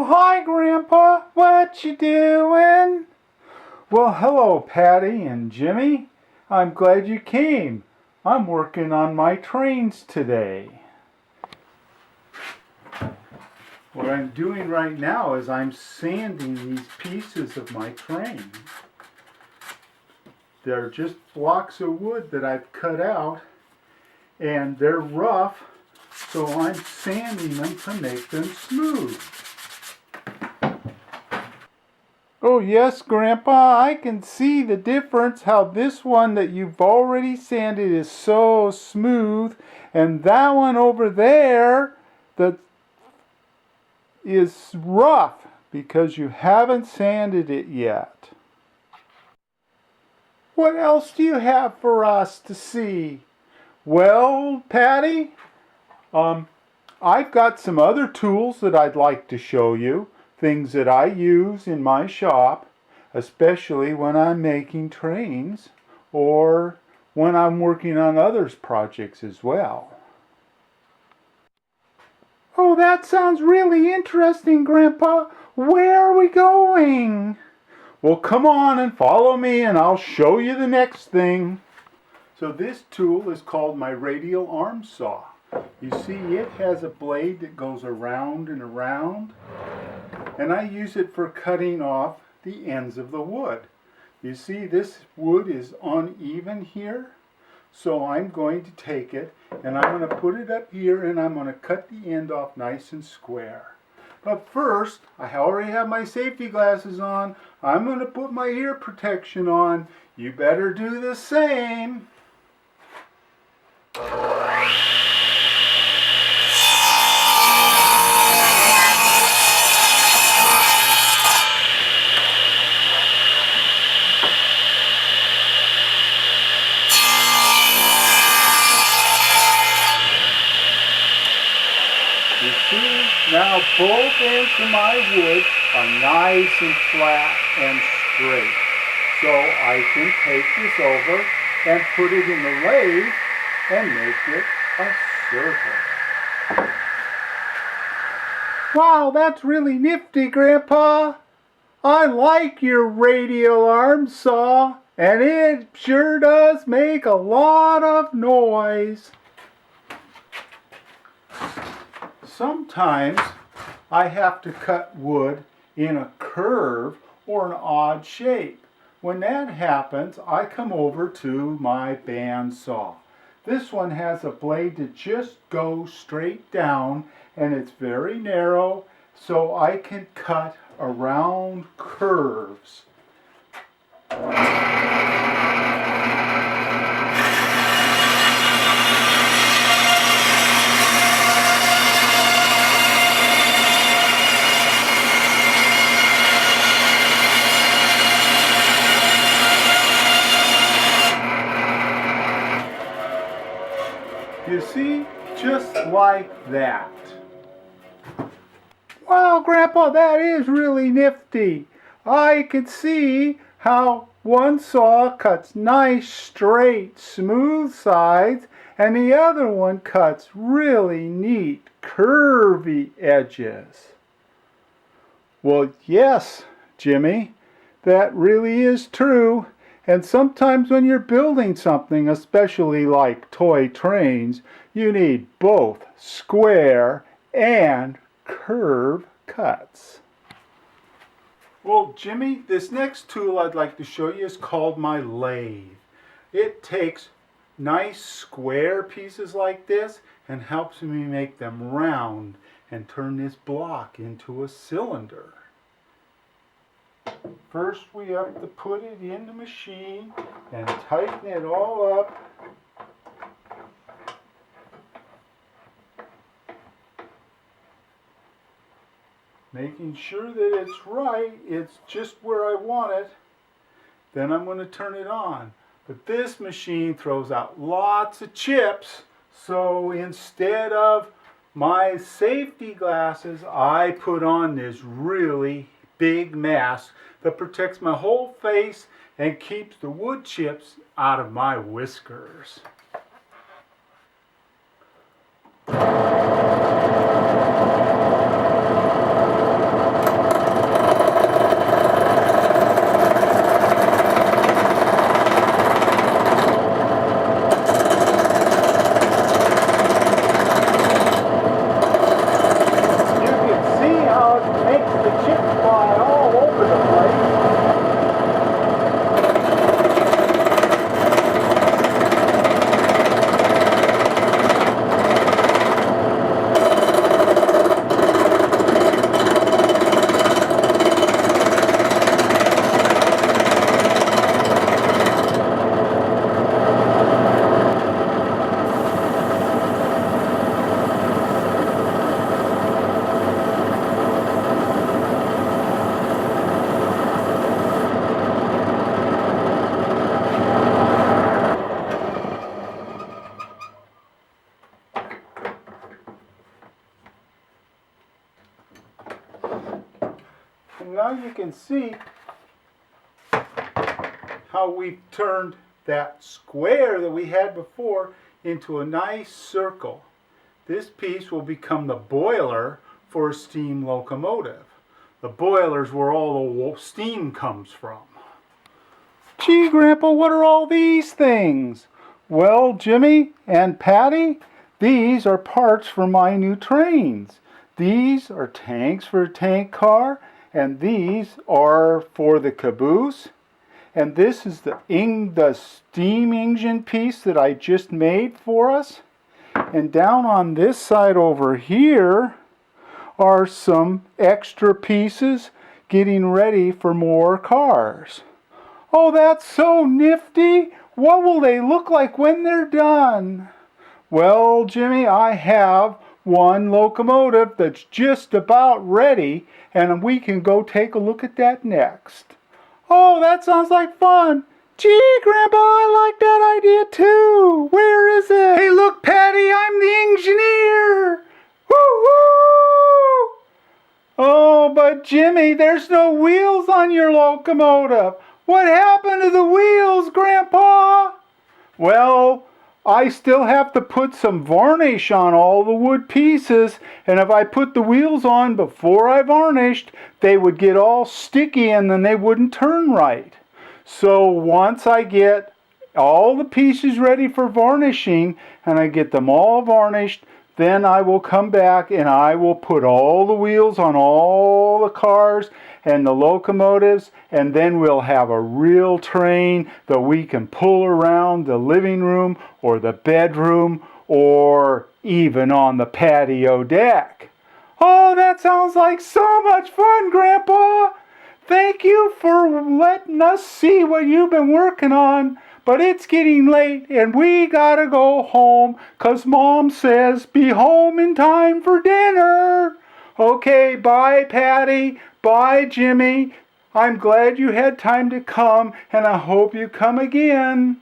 Hi, Grandpa. What you doing? Well, hello, Patti and Jimmie. I'm glad you came. I'm working on my trains today. What I'm doing right now is I'm sanding these pieces of my train. They're just blocks of wood that I've cut out, and they're rough, so I'm sanding them to make them smooth. Oh yes, Grandpa, I can see the difference, how this one that you've already sanded is so smooth, and that one over there that is rough because you haven't sanded it yet. What else do you have for us to see? Well, Patti, I've got some other tools that I'd like to show you. Things that I use in my shop, especially when I'm making trains or when I'm working on others' projects as well. Oh, that sounds really interesting, Grandpa. Where are we going? Well, come on and follow me and I'll show you the next thing. So this tool is called my radial arm saw. You see, it has a blade that goes around and around, and I use it for cutting off the ends of the wood. You see, this wood is uneven here, so I'm going to take it and I'm going to put it up here and I'm going to cut the end off nice and square. But first, I already have my safety glasses on. I'm going to put my ear protection on. You better do the same. You see, now both ends of my wood are nice and flat and straight. So I can take this over and put it in the lathe and make it a circle. Wow, that's really nifty, Grandpa. I like your radial arm saw, and it sure does make a lot of noise. Sometimes I have to cut wood in a curve or an odd shape. When that happens, I come over to my bandsaw. This one has a blade that just goes straight down, and it's very narrow, so I can cut around curves. You see, just like that. Wow, Grandpa, that is really nifty. I can see how one saw cuts nice, straight, smooth sides, and the other one cuts really neat, curvy edges. Well, yes, Jimmie, that really is true. And sometimes when you're building something, especially like toy trains, you need both square and curve cuts. Well, Jimmie, this next tool I'd like to show you is called my lathe. It takes nice square pieces like this and helps me make them round and turn this block into a cylinder. First we have to put it in the machine and tighten it all up. Making sure that it's right, it's just where I want it. Then I'm going to turn it on. But this machine throws out lots of chips, so instead of my safety glasses, I put on this really big mask that protects my whole face and keeps the wood chips out of my whiskers. now you can see how we've turned that square that we had before into a nice circle. This piece will become the boiler for a steam locomotive. The boiler's where all the steam comes from. Gee, Grandpa, what are all these things? Well, Jimmy and Patti, these are parts for my new trains. These are tanks for a tank car, and these are for the caboose. And this is the steam engine piece that I just made for us. And down on this side over here are some extra pieces getting ready for more cars. Oh, that's so nifty! What will they look like when they're done? Well, Jimmy, I have one locomotive that's just about ready, and we can go take a look at that next. Oh, that sounds like fun. Gee, Grandpa, I like that idea too. Where is it? Hey, look, Patti, I'm the engineer. Woo-hoo! Oh, but Jimmy, there's no wheels on your locomotive. What happened to the wheels, Grandpa? Well, I still have to put some varnish on all the wood pieces, and if I put the wheels on before I varnished, they would get all sticky and then they wouldn't turn right. So once I get all the pieces ready for varnishing and I get them all varnished, then I will come back and I will put all the wheels on all the cars and the locomotives, and then we'll have a real train that we can pull around the living room or the bedroom or even on the patio deck. Oh, that sounds like so much fun, Grandpa! Thank you for letting us see what you've been working on. But it's getting late and we gotta go home 'cause Mom says be home in time for dinner. Okay, bye Patti, bye Jimmy. I'm glad you had time to come and I hope you come again.